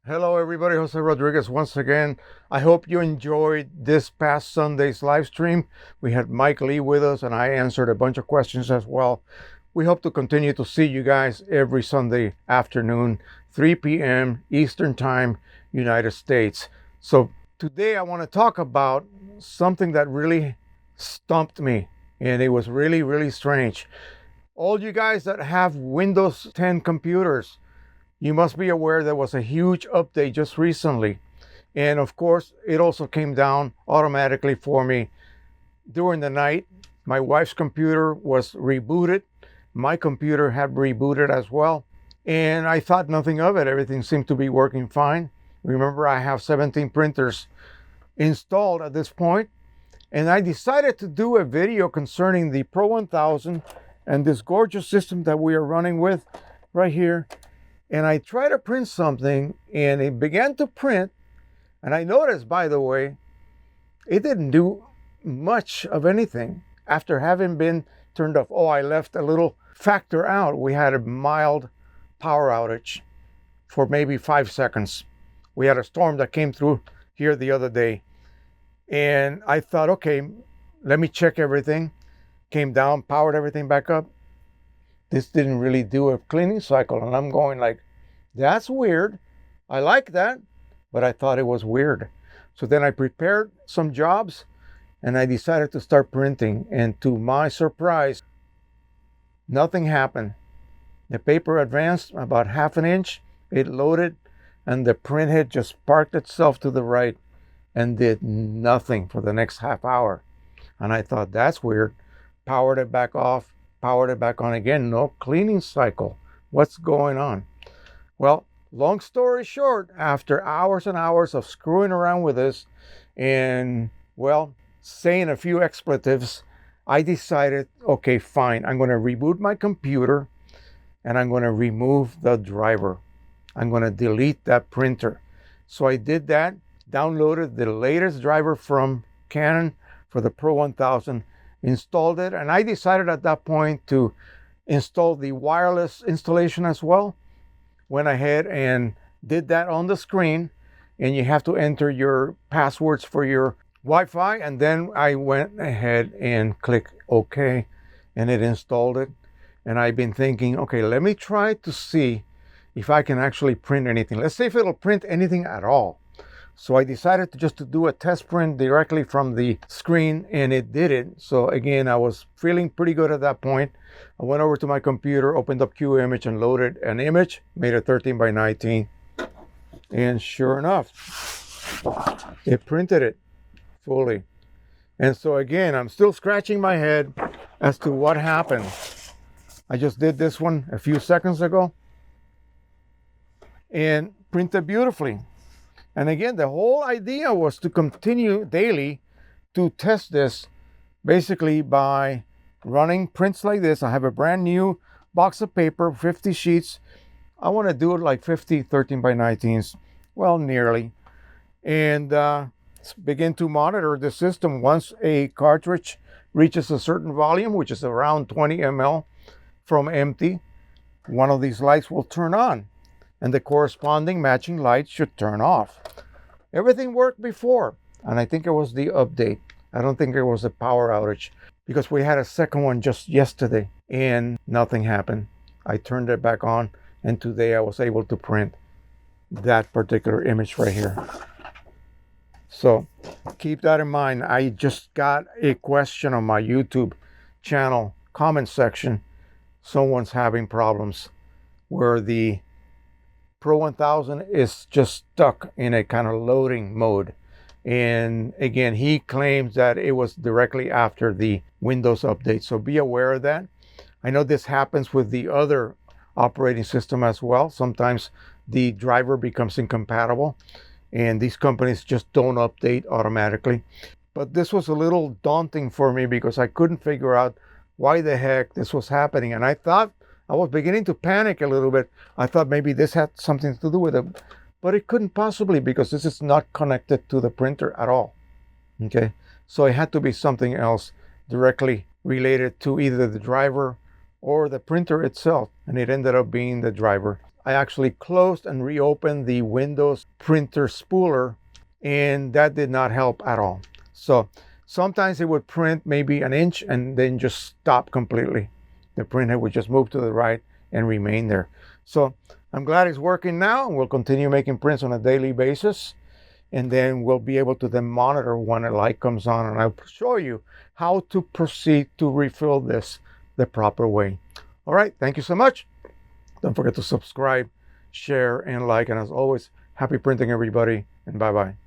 Hello everybody, Jose Rodriguez once again. I hope you enjoyed this past Sunday's live stream. We had Mike Lee with us and I answered a bunch of questions as well. We hope to continue to see you guys every Sunday afternoon, 3 p.m. Eastern Time, United States. So today I want to talk about something that really stumped me, and it was really strange. All you guys that have Windows 10 computers, you must be aware there was a huge update just recently. And of course, it also came down automatically for me during the night. My wife's computer was rebooted. My computer had rebooted as well. And I thought nothing of it. Everything seemed to be working fine. Remember, I have 17 printers installed at this point. And I decided to do a video concerning the Pro-1000 and this gorgeous system that we are running with right here. And I tried to print something and it began to print. And I noticed, by the way, it didn't do much of anything after having been turned off. Oh, I left a little factor out. We had a mild power outage for maybe 5 seconds. We had a storm that came through here the other day. And I thought, okay, let me check everything. Came down, powered everything back up. This didn't really do a cleaning cycle. And I'm going like, that's weird. I like that, but I thought it was weird. So then I prepared some jobs and I decided to start printing. And to my surprise, nothing happened. The paper advanced about 1/2 inch. It loaded and the print head just parked itself to the right and did nothing for the next half hour. And I thought, that's weird. Powered it back off. Powered it back on again. No cleaning cycle. What's going on? Well, long story short, after hours and hours of screwing around with this and, well, saying a few expletives, I decided, okay, fine. I'm going to reboot my computer and I'm going to remove the driver. I'm going to delete that printer. So I did that, downloaded the latest driver from Canon for the Pro-1000, installed it, and I decided at that point to install the wireless installation as well. Went ahead and did that on the screen, and you have to enter your passwords for your Wi-Fi, and then I went ahead and clicked OK, and it installed it. And I've been thinking, okay, let me try to see if I can actually print anything. Let's see if it'll print anything at all. So I decided to do a test print directly from the screen, and it did it. So again, I was feeling pretty good at that point. I went over to my computer, opened up Qimage and loaded an image, made it 13 by 19. And sure enough, it printed it fully. And so again, I'm still scratching my head as to what happened. I just did this one a few seconds ago and printed beautifully. And again, the whole idea was to continue daily to test this basically by running prints like this. I have a brand new box of paper, 50 sheets. I want to do it like 50 13 by 19s, well, nearly. And begin to monitor the system once a cartridge reaches a certain volume, which is around 20 ml from empty. One of these lights will turn on, and the corresponding matching light should turn off. Everything worked before, and I think it was the update. I don't think it was a power outage, because we had a second one just yesterday and nothing happened. I turned it back on, and today I was able to print that particular image right here. So keep that in mind. I just got a question on my YouTube channel comment section. Someone's having problems where the Pro-1000 is just stuck in a kind of loading mode. And again, he claims that it was directly after the Windows update. So be aware of that. I know this happens with the other operating system as well. Sometimes the driver becomes incompatible and these companies just don't update automatically. But this was a little daunting for me because I couldn't figure out why the heck this was happening. And I thought, I was beginning to panic a little bit. I thought maybe this had something to do with it. but it couldn't possibly because this is not connected to the printer at all. Okay, so it had to be something else directly related to either the driver or the printer itself, and it ended up being the driver. I actually closed and reopened the Windows printer spooler, and that did not help at all. So sometimes it would print maybe an inch and then just stop completely. The printer would just move to the right and remain there. So I'm glad it's working now, and we'll continue making prints on a daily basis. And then we'll be able to then monitor when a light comes on, and I'll show you how to proceed to refill this the proper way. All right, thank you so much. Don't forget to subscribe, share, and like. And as always, happy printing, everybody, and bye-bye.